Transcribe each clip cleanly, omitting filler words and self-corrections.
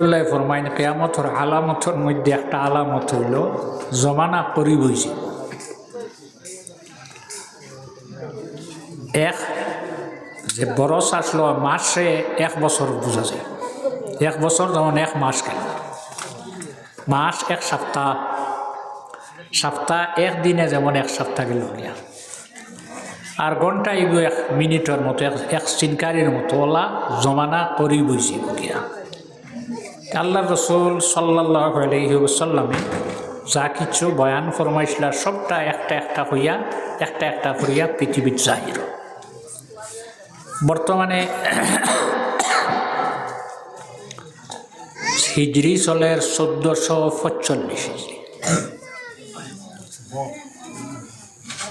ফরমাইন কিয়ামতের আলামতের মধ্যে একটা আলামত হইল জমানা করিব হইছে। এক যে বরস আসলো মাসে 1 বছর বোঝা যায়। 1 বছর যেমন 1 মাস গেল, মাস 1 সপ্তাহ, সপ্তাহ 1 দিনে যেমন 1 সপ্তাহ গেল, আর ঘন্টা এগুলো 1 মিনিটের মতো, 1 চিনকারির মতো ওলা জমানা করি বইছে গিয়া। আল্লাহ রসুল সাল্লাল্লাহু আলাইহি ওয়াসাল্লামে যা কিছু বয়ান ফরমাইছিল সবটা একটা একটা হইয়া একটা একটা করিয়া পৃথিবীর জাহির। বর্তমানে হিজরি চলের 1445 হিজরি,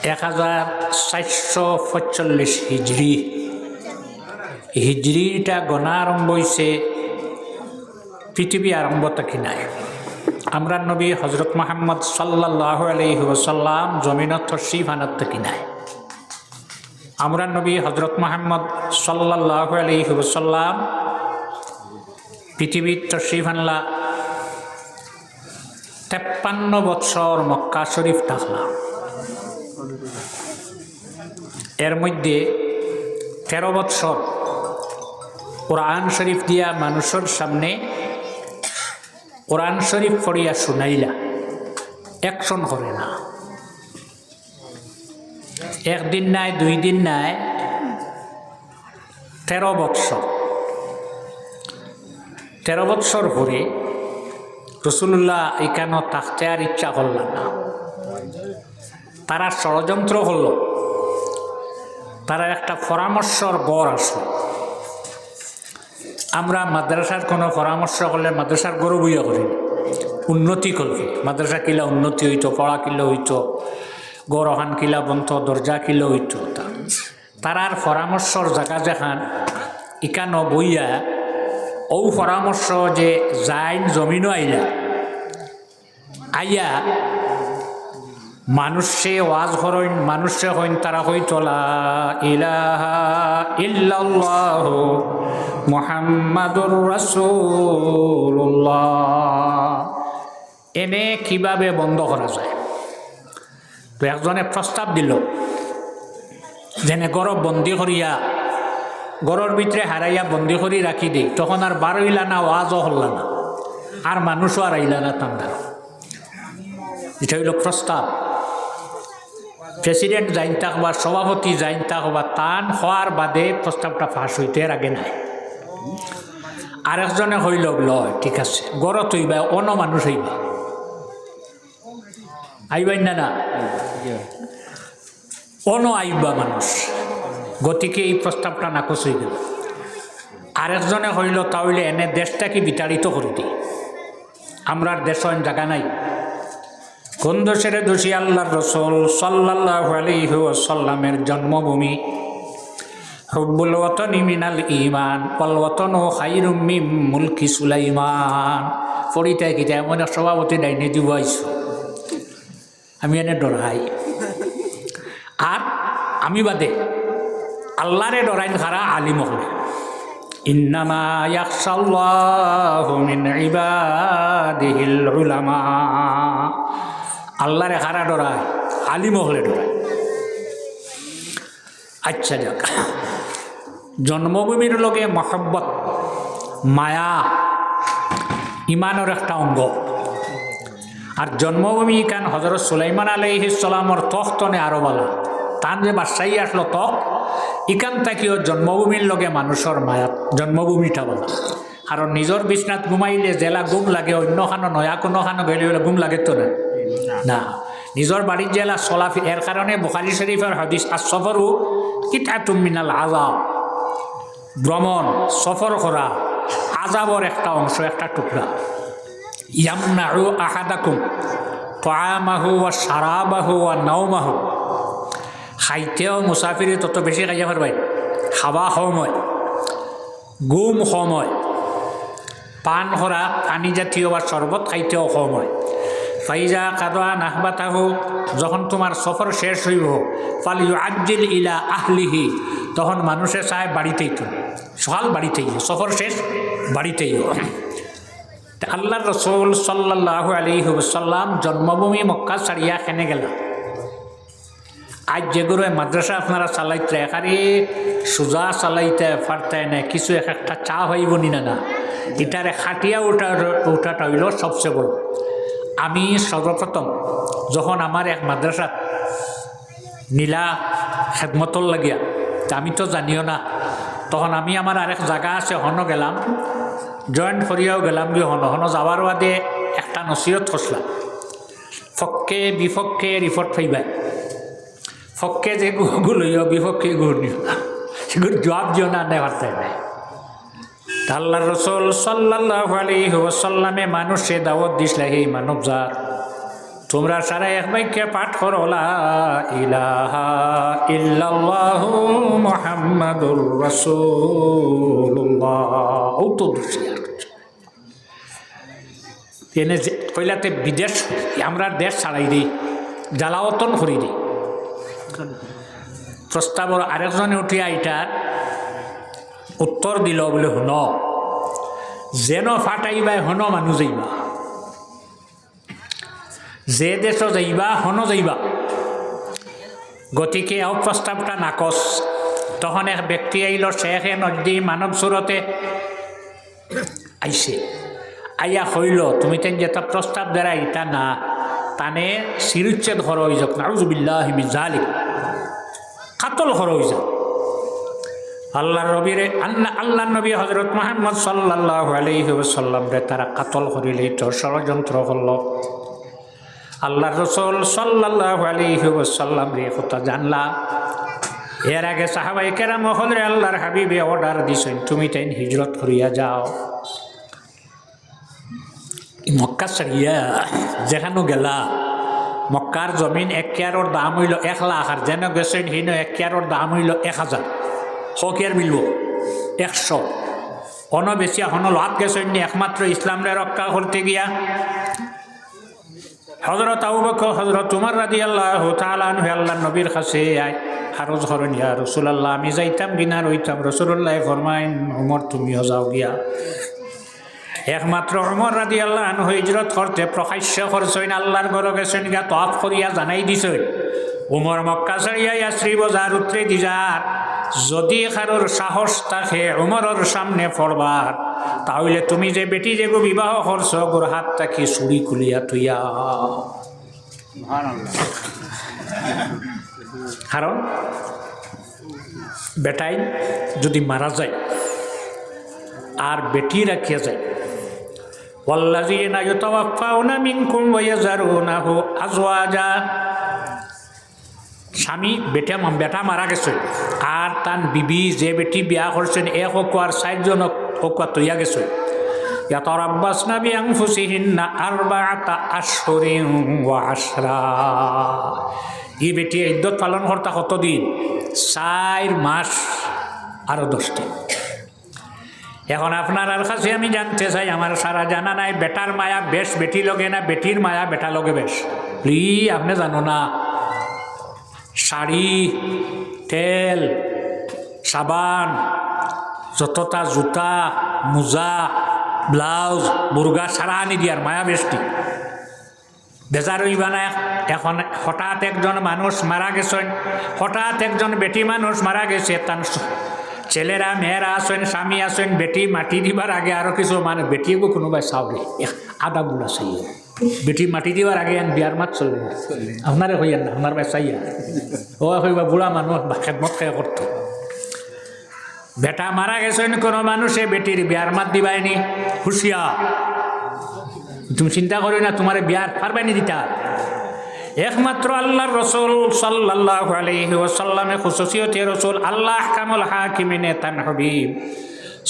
1445 হিজরি। হিজরিটা গণা আরম্ভ হয়েছে পৃথিবী আরম্ভ থাকি নাই। আমরা নবী হজরত মুহাম্মদ সাল্লাল্লাহু আলাইহি ওয়াসাল্লাম জমিনত তশরিফ আনাত থাকি নাই। আমরা নবী হজরত মুহাম্মদ সাল্লাল্লাহু আলাইহি ওয়াসাল্লাম পৃথিবীর তশরিফ আনলা 53 বৎসর মক্কা শরীফ থাকলা। এর মধ্যে 13 বৎসর কোরআন শরীফ দিয়া মানুষের সামনে কোরআন শরীফ পড়িয়া শুনাইলা, অ্যাকশন করে না। 1 দিন নাই, 2 দিন নাই, 13 বৎসর। 13 বৎসর পরে রাসূলুল্লাহ এখানে থাকতে আর ইচ্ছা করলেন না। তারা ষড়যন্ত্র করল, তারা একটা পরামর্শর গড় আসলো। আমরা মাদ্রাসার কোনো পরামর্শ করলে মাদ্রাসার গড় বইয়া করি, উন্নতি করবে। মাদ্রাসা কিলা উন্নতি হইতো, পড়া কিলা হইতো, গড় ওখান কিলা বন্ধ, দরজা কিলা হইতো। তারার পরামর্শর জায়গা যেখান ইকানো বইয়া ও পরামর্শ যে যাইন জমিনও আইলা আইয়া মানুষে ওয়াজ হরইন, মানুষে হইন তারা হইতো লা ইলাহা ইল্লাল্লাহু মুহাম্মাদুর রাসূলুল্লাহ। এনে কিভাবে বন্ধ করা যায়? তো একজনে প্রস্তাব দিল, যেনে গরব বন্দি করিয়া গরর ভিতরে হারাইয়া বন্দি করি রাখি দিই, তখন আর বার হইলা না, ওয়াজও হল্লা না, আর মানুষও আর আইলা না তান্দার। এটা হইল প্রস্তাব। প্রেসিডেন্ট যাইন থাকবা, সভাপতি যাইন থাকবা, তান হওয়ার বাদে প্রস্তাবটা ফাঁস হইতে এর আগে নাই। আরেকজনে হইল লয়, ঠিক আছে, গড়ত হইবা, অন্য মানুষ হইবা, আইবাই না না, অন্য আইবা মানুষ, গতিকে এই প্রস্তাবটা নাকচ হয়ে গেল। আরেকজনে হইল তাহলে এনে দেশটাকে বিতাড়িত করে দিই, আমরা দেশ জায়গা নাই। কোন দেশের দোষী? আল্লাহর রাসূল সাল্লাল্লাহু আলাইহি ওয়াসাল্লামের জন্মভূমি। হুব্বুল ওয়াতানি মিনাল ঈমান ওয়াল ওয়াতানু খায়রুম মিন মুলকি সুলাইমান। পড়িতে কি এমন সভাপতি ডাইনে দিব আইছো, আমি এনে ডরাই। আর আমি বাদে আল্লাহরে ডরাইন খারা আলিম হলে। ইন্নামা ইয়াখশাল্লাহু মিন ইবাদিহিল উলামা। আল্লাহরে খারা ডরায়, আলিম হলে ডরায়। আচ্ছা যাক, জন্মভূমির লগে মহব্বত, মায়া ইমানের একটা অঙ্গ। আর জন্মভূমি কান হযরত সুলাইমান আলাইহিস সালামর তখতনে আরো বালা, তান যে বাদশাহী আসলো তখ ইকান তাকিও জন্মভূমির লগে মানুষের মায়াত জন্মভূমিটা বলা। কারণ নিজের বিছনাত ঘুমাইলে জেলা ঘুম লাগে, অন্য খানো নয়া কোনো খানো গেলে ঘুম লাগে তো না, না নিজের বাড়ির জেলা চলাফি। এর কারণে বুখারী শরীফের হাদিস আসফরু কিতাতুম মিনাল আযাব। ভ্রমণ সফর করা আযাবর একটা অংশ, একটা টুকরা। ইয়ামনাউ আহাদাকুম তাআমাহু ওয়া শারাবাহু ওয়া নাওমাহু। খাইতেও মুসাফিরে তত বেশি খাইয়া পারবাই, খাওয়া সময়, ঘুম সময়, পান করা পানি জাতীয় বা শরবত খাইতেও সময়। ফাইজা কাদা নাহবাতাহু, যখন তোমার সফর শেষ হইব, ফালিউআজ্জিল ইলা আহলিহি, তখন মানুষে চায় বাড়িতেই তো, সকাল বাড়িতেই, সফর শেষ বাড়িতেই। আল্লাহ রসুল সাল্লাল্লাহু আলাইহি ওয়াসাল্লাম জন্মভূমি মক্কা ছাড়িয়া কেনে গেলা। আজ যেগুলো মাদ্রাসা আপনারা চালাইতে এখানে সোজা চালাইতে পারতে না, কিছু একটা চা হইব নি না, এটারে খাটিয়া ওঠাটা হইল সবচেয়ে বড়। আমি সর্বপ্রথম যখন আমার এক মাদ্রাসা নীলা খেদমতর লাগিয়া, আমি তো জানিও না, তখন আমি আমার আরেক জায়গা আছে হন গেলাম, জয়েন্ট করিয়াও গেলাম গিয়ে হন যাওয়ার বাদে একটা নসিহত খসলাম, ফক্কে বিপক্ষে রিপোর্ট পাইবাই, ফক্কে যে গুলো লইও বিপক্ষে গুড় নিও, সেগুলো জবাব দিও না, নেই পারতে নাই। আল্লাহ রসুল সাল্লাল্লাহু আলাইহি ওয়াসাল্লামে মানুষে দাওয়াত দিছিল, হে মানব জাত, তোমরা সারা এক বাক্যে পাঠ করো লা ইলাহা ইল্লাল্লাহু মুহাম্মাদুর রাসূলুল্লাহ। ও তো এনে কইলাতে বিদেশ আমরা দেশ ছাড়াই দিই, জ্বালাওতন করি দিই। প্রস্তাবর আরেকজনে উঠিয়া এটার উত্তর দিল বলে, হন যেন ফাটাইবাই হন মানুষ যাইবা, যে দেশ যাইবা হন যাইবা, গতিকে এও প্রস্তাবটা নাকচ। তখন এক ব্যক্তি আইল, শেখে নদী মানব সুরতে আইছে, আইয়া হইল তুমি তেন যেটা প্রস্তাব দ্বারা এটা না, তানে শিরুচ্ছেদ হর হয়ে যাক, নাউযুবিল্লাহি মিন যালিক, কাতল হর হয়ে যাক। আল্লাহ নবীরে আল্লাহ নবী হযরত মুহাম্মদ সাল্লাল্লাহু আলাইহি ওয়াসাল্লাম রে তারা কাতল করিলে তো ষড়যন্ত্র হল। আল্লাহ রসুল সাল্লাল্লাহু আলাইহি ওয়াসাল্লাম রে কথা জানলা। এর আগে সাহাবায়ে কেরাম হযরত আল্লাহর হাবিবে অর্ডার দিছেন, তুমি তাই হিজরত করিয়া যাও। মক্কা ছাড়িয়া যেখানে গেলা, মক্কার জমিন 1 কেয়ারর দাম হইল 1 লাখ, আর যেন গেছেন হিন 1 কেয়ারর দাম হইল 1000। হকের মিলব 100, অন বেশিয়া হন লাভ গেছেন একমাত্র ইসলামরে রক্ষা করতে গিয়া। হযরত আবু বকর হযরত উমর রাদিয়াল্লাহু তাআলা আনহু আল্লাহর নবীর কাছে আরজ করেন, ইয়া রাসূলুল্লাহ আমি যাইতাম কিনা রইতাম। রাসূলুল্লাহ ফরমাইন, উমর তুমিও যাও গিয়া। একমাত্র উমর রাদিয়াল্লাহু আনহু হিজরত করতে প্রকাশ্য করছেন, আল্লাহর ঘরে গেছেন গিয়া তওয়াফ করিয়া জানাই দিছেন, উমর মক্কা ছাড়িয়া ইয়াসরিব বাজার উতরে দিজার। যদি কারোর সাহস থাকে উমরের সামনে পড়বার, তাহলে তুমি যে বেটি যে বিবাহ করছো গোর হাত তাকে ছুরি খুলিয়া তুইয়া। কারণ বেটাই যদি মারা যায় আর বেটি রাখিয়া যায়, ওয়াল্লাযীনা ইউতাওয়াফাউনা মিনকুম ওয়া ইয়াযারুনাহু আযওয়াজা, স্বামী বেটা মারা গেছে আর তান বিবি যে বেটি বিয়া করছেন এক হকুয়ার 4 জন হকুয়া তৈয়া গেছে, ইয়াতারাব্বাসনা বিআনফুসিহিন্না 4 আশহুরিন ওয়া 10। এই বেটি ইদ্যত পালন করতে কতদিন? 4 মাস আর 10 দিন। এখন আপনার কাছে আমি জানতে চাই, আমার সারা জানা নাই, বেটার মায়া বেশ বেটি লগে না বেটির মায়া বেটা লগে বেশ? আপনি জানো না, শাড়ি, তেল, সাবান, যতটা জুতা, মোজা, ব্লাউজ, বুর্গা সারা আনি দিয়ার মায়া বেশটি বেজার হইবা না। এখন হঠাৎ একজন মানুষ মারা গেছেন, হঠাৎ একজন বেটি মানুষ মারা গেছে, তার ছেলেরা মেয়েরা আছেন, স্বামী আছেন, বেটি মাটি দিবার আগে আরও কিছু মানে বেটিকে কোনোবাই চাউলে আদা বুড়া চাই, বেটি মাটি দিবার আগে বিয়ার মাত চলবে আপনারে হইয়া না, আপনার বাই চাইয়া ও হইবা বুড়া মানুষ খেদমত খেয়ে করতো। বেটা মারা গেছেন কোনো মানুষে বেটির বিয়ার মাত দিবাইনি, হুশিয়া তুমি চিন্তা করি না তোমার বিয়ার পারবাইনি দিতা। একমাত্র আল্লাহর রসুল সাল্লাল্লাহু আলাইহি ওয়াসাল্লামে খুসুসিয়তে রসুল আল্লাহ আহকামুল হাকিমিনে তান হাবিব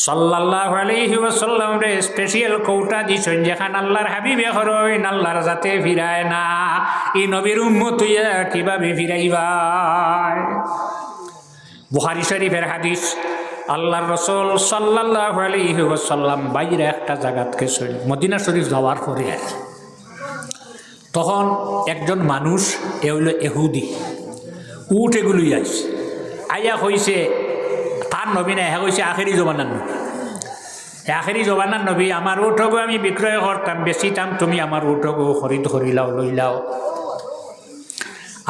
সাল্লাল্লাহু আলাইহি ওয়াসাল্লাম রে স্পেশাল কৌটা দিছেন, যেখান আল্লাহর হাবিবে হরইন আল্লাহর জাতে ফিরায় না, এই নবীর উম্মত হইয়া কিভাবে ফিরাইবা? বুখারী শরীফের হাদিস, আল্লাহর রসুল সাল্লাল্লাহু আলাইহি ওয়াসাল্লাম বাইরে একটা জায়গাত গেছেন, মদিনা শরীফ যাওয়ার পরে তখন একজন মানুষ এ হইল এহুদি, উট এগুলোই আইছে, আইয়া হয়েছে তার নবী না, হ্যাঁ হয়েছে আখেরি জমানার নবী। আখেরি জবানার নবী আমার উঠগো আমি বিক্রয় করতাম বেচিতাম তুমি আমার উঠগো খরিদ করিলাও লইলাও।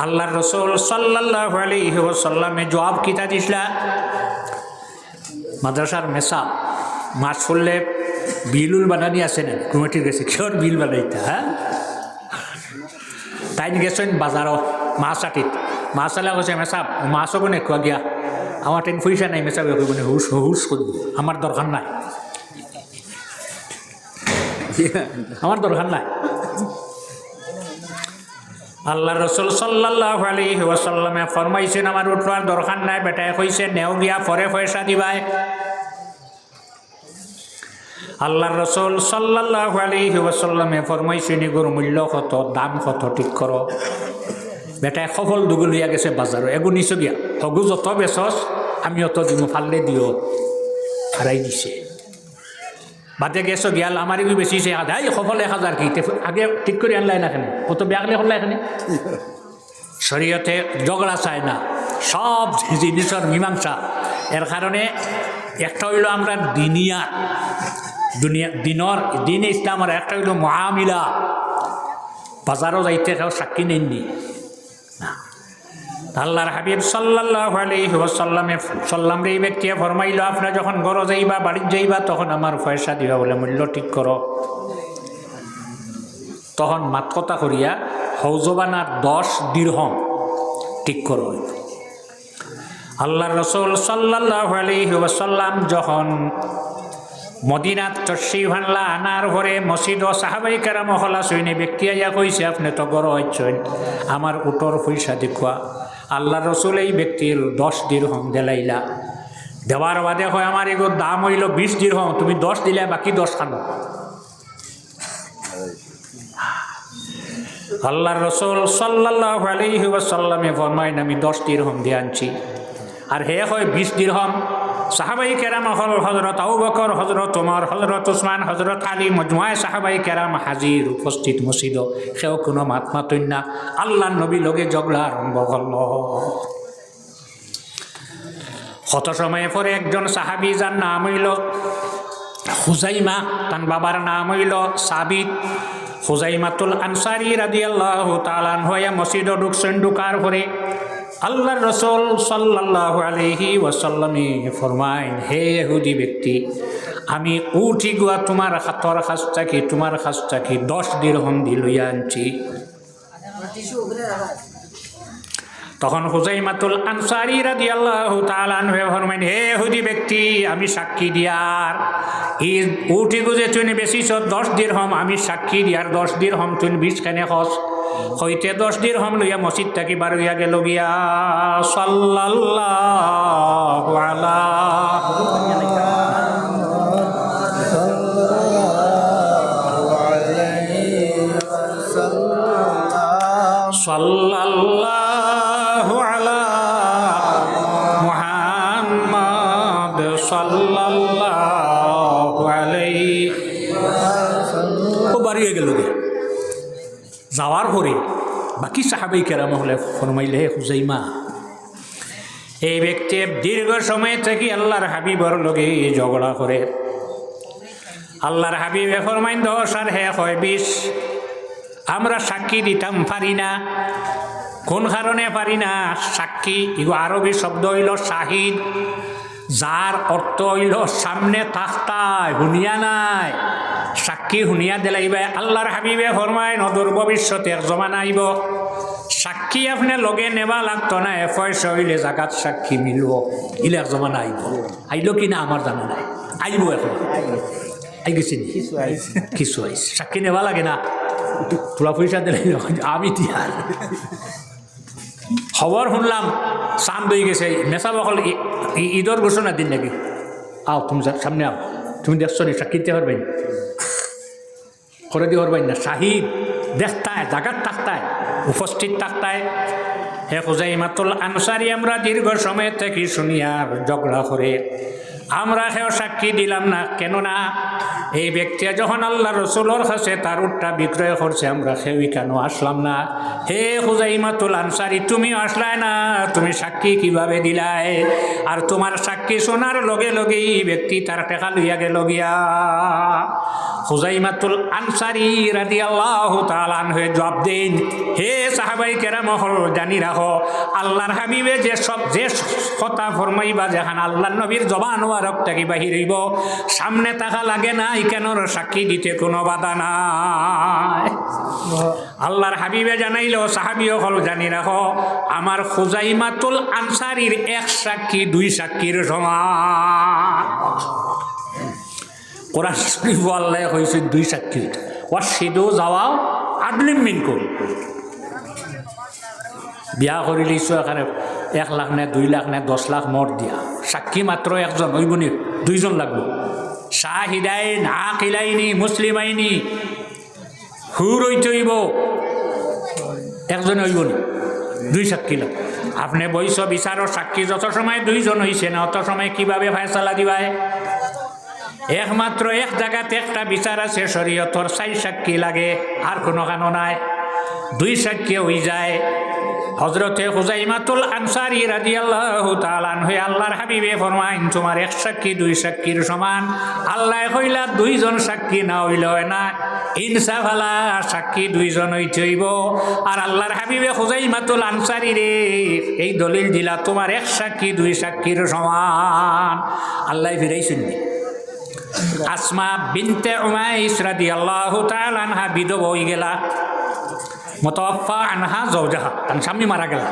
আল্লাহর রসুল সাল্লাল্লাহু আলাইহি ওয়াসাল্লামে জবাব কিতা দিছলা মাদ্রাসার মেসা মাছ ফুললে বিলুল বানানি আছে না কমিটির গেছে কিয়র বিল বানাইতা হ্যাঁ তাই গেছেন বাজারও মাছ আটিত মাছ আলা কৈছে মেসা মাছও কোনে খোৱা গিয়া আমার টেন পয়সা নাই মেসা মানে হুস হুস করব আমার দরকার নাই আমার দরকার নাই। আল্লাহ রসুল সাল্লাল্লাহু আলাইহি ওয়াসাল্লামে ফরমাইছেন আমার উঠবার দরকার নাই বেটায় কইছে নেও গিয়া পরে পয়সা দিবাই। আল্লাহ রসুল সাল্লাল্লাহু আলাইহি ওয়াসাল্লামে ফরমাইছেন এগুর মূল্য কত দাম কত ঠিক করো। বেটায় সফল দুগু লইয়া গেছে বাজারও এগু নিছ গিয়া হগু যত বেচস আমি অত দিমু ফাললে দিও হারাই দিছে বাদে গেছো গিয়াল আমারই বেশিছে আধাই সফল 1000 কি আগে ঠিক করে আনলাই না কেন কত বেগলে হল এখানে শরীয়তে ঝগড়া চায় না সব জিনিসের মীমাংসা। এর কারণে একটা হইল আমরা দিনিয়া দুনিয়া দিনর দিনে ইসলামের একটা হইল মুআমিলা বাজারও যাইতে কেউ সাক্ষী নেননি না। আল্লাহর হাবিব সাল্লাল্লাহু আলাইহি ওয়াসাল্লাম রে এই ব্যক্তি ফরমাইল আপনারা যখন ঘর যাইবা বাড়ি যাইবা তখন আমার পয়সা দিবা বলে মূল্য ঠিক করো। তখন মাত কথা করিয়া হৌজবানার 10 দিরহম ঠিক করো। আল্লাহর রাসূল সাল্লাল্লাহু আলাইহি ওয়াসাল্লাম যখন মদিনাত তশরিফ আনলা আনার পরে মসজিদ ও সাহাবাই কেরাম হলা সৈন্য ব্যক্তি আইয়া কইছে আপনি তো গড় হচ্ছেন আমার উটর পয়সা দেখুয়া। আল্লাহ রসুল এই ব্যক্তির 10 দিরহম দিলাইলা দেওয়ার বাদে হয় আমার এগুলোর দাম হইল 20 দিরহম তুমি 10 দিলে বাকি 10 খানো। আল্লাহ রসুল সাল্লাল্লাহু আলাইহি ওয়াসাল্লামে ফরমাইন আমি 10 দিরহম দিয়ে আনছি আর হে হয় 20 দিরহম। সাহাবাই কেরাম হল হজরত আবু বকর হজরত ওমর হজরত উসমান হজরত আলী মজমুআয়ে সাহাবাই কেরাম হাজির উপস্থিত মসজিদ সেও কোনো মাত মাতইন না। আল্লাহ নবী লগে ঝগড়া আরম্ভ হল। কত সময় পরে একজন সাহাবি যার নাম হইল হুজাইমা তার বাবার নাম হইল সাবিত হুজাইমাতুল আনসারী রাদিয়াল্লাহু তাআলা আনহু মসজিদ ঢুকছেন। ঢুকার পরে আল্লাহর রসুল সাল্লাল্লাহু আলাইহি ওয়াসাল্লামে ফরমাইন হে ইহুদি ব্যক্তি আমি উঠি গুয়া তোমার হাতর কাছ থেকে 10 দিরহম দি লইয়া আনছি। তখন হুজাইমাতুল আনসারী রাদিয়াল্লাহু তাআলা আনহু ফরমাইন হে ইহুদি ব্যক্তি আমি সাক্ষী দিয়ার এই উঠি গুজে তুই বেশিছ 10 দিরহম আমি সাক্ষী দিয়ার 10 দিরহম তুই 20 খানে খস হইতে 10 দিরহম লইয়া মসজিদ থাকি বার হইয়া গেল গিয়া। সাল্লাল্লাহু আলা সাল্লাল্লাহু আলা মুহাম্মদ সাল্লাল্লাহু আলাইহি ও বার হইয়া গেল গিয়া। যাওয়ার পরে বাকি সাহাবাই কেরাম হলে ফরমাইলে হে হুজাইমা এই ব্যক্তি দীর্ঘ সময় থেকে আল্লাহর হাবিবর লগে ঝগড়া করে। আল্লাহর হাবিবে ফরমাইন 10 আর হে হয় 20 আমরা সাক্ষী দিতাম পারি না। কোন কারণে পারি না? সাক্ষী এগো আরবি শব্দ হইল শাহিদ যার অর্থ হইল সামনে থাকতায় হুনিয়া নাই সাক্ষী হুনিয়া দিলাইবে। আল্লাহর হাবিবে ফরমাইন অদূর ভবিষ্যতে এক জমানা আইব সাক্ষী আপনি লগে নেবা লাগতো না পয়সা হইলে জাগাত সাক্ষী মিলব ইলে এক জমানা আইব। আইল কিনা আমার জানা নাই আইব এখন আই গেছি কিছু আইস সাক্ষী নেবা লাগে না তোরা পয়সা দিলে আমি দিয়ার খবর শুনলাম চান্দ হয়ে গেছে মেসা বকল ঈদর ঘোষণা দিন নাকি আও তুমি সামনে আও তুমি দেখছো নি সাক্ষী দিতে পারবেন করে দিয়ে পারবেন না শাহিদ দেখতায় জাগাত থাকতায় উপস্থিত থাকতায়। হে হুজাইমাতুল আনসারী আমরা দীর্ঘ সময় থেকে শুনিয়ার ঝগড়া করে আমরা সেও সাক্ষী দিলাম না কেননা এই ব্যক্তি যখন আল্লাহ রসুলের কাছে তার উটটা বিক্রয় করছে, আমরা কেউই কেন আসলাম না? হে হুজাইমাতুল আনসারী, তুমিও আসলাই না, তুমি সাক্ষী কিভাবে দিলাই? আর তোমার সাক্ষী শোনার লগে লগেই ব্যক্তি তার টেকা লইয়া গেল গিয়া। হুজাইমাতুল আনসারী রাদিয়াল্লাহু তাআলা আনহু জবাব দেন, হে সাহাবাই কেরাম হল, জানি রাখো আল্লাহর হাবিবে যে কথা ফরমাইবা, যেখানে আল্লাহর নবীর জবান ওয়ারক থেকে বাহির হইব, সামনে তাকা লাগে না, কেন সাক্ষী দিতে কোনো বাধা নাই। আল্লাহর হাবিবে জানাইল, সাহাবীও হল, জানি রাখো আমার হুজাইমাতুল আনসারীর এক সাক্ষী দুই সাক্ষীর সমান। কোরআন শরীফ আল্লাহ হয়েছে দুই সাক্ষী, ওয়াশহিদু যাওয়াও আদলিম মিনকুম। বিয়া করিলিছো এখানে 1 লাখ নে 2 লাখ নে 10 লাখ মর দিয়া, সাক্ষী মাত্র একজন হইব নি? 2 জন লাগলো। শাহিদাইন আকিলাইনি মুসলিমাইনি, হুর হইতে হইব, একজন হইব নি? 2 সাক্ষী লাগ। আপনি বইস বিচারর সাক্ষী যত সময় 2 জন হইছে না, অত সময় কিভাবে ফায়সালা দিবায়? একমাত্র এক জায়গাতে একটা বিচার আছে শরীয়তর, 4 সাক্ষী লাগে, আর কোনো কানো নাই। 2 সাক্ষী হয়ে যায়। হজরতে হুজাইমাতুল আনসারী রাদিয়াল্লাহু তাআলা আনহু আল্লাহর হাবিবে ফরমাইন, তোমার 1 সাক্ষী 2 সাক্ষীর সমান। আল্লাহ কইলা 2 জন সাক্ষী না হইলে হয় না, ইনসাফ আলা সাক্ষী 2 জন হইতে হইব। আর আল্লাহর হাবিবে হুজাইমাতুল আনসারী রে এই দলিল দিলা, তোমার 1 সাক্ষী 2 সাক্ষীর সমান। আল্লাহ ফিরাইছেন আসমা বিনতে উমাইস রাদিয়াল্লাহু তাআলা আনহা বিধবা হয়ে গেলা, মুতাওয়াফা আনহা যাওজাহা, তার স্বামী মারা গেল।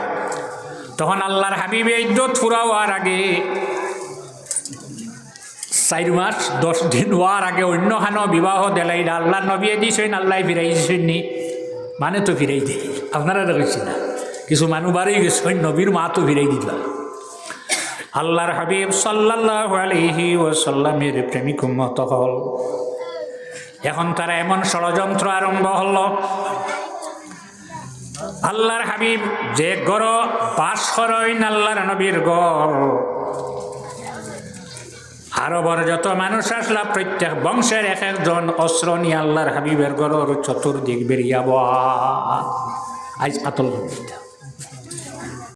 তখন আল্লাহর হাবিবে ইদ্দত ফুরা হওয়ার আগে 4 মাস 10 দিন হওয়ার আগে অন্য খানো বিবাহ দেলাই আল্লাহ নবী দিছেন, আল্লাহ ফিরাইছেন নি? মানে তো ফিরাই দেয়, আপনারা দেখেছি না, কিছু মানুষ বাড়ি গেছেন, নবীর মা তো ফিরাই দিল। আল্লাহর হাবিব সাল্লাল্লাহু আলাইহি ওয়াসাল্লামের প্রেমিক উম্মত হল। এখন তারা এমন ষড়যন্ত্র আরম্ভ হল, আল্লাহর হাবিব যে গড় বাস করেন আল্লাহর নবীর গড়, আরবর যত মানুষ আসলা প্রত্যেক বংশের 1-1 অস্ত্র নিয়ে আল্লাহর হাবিবের গড়র চতুর্দিক বেরিয়াব। আজ কাতল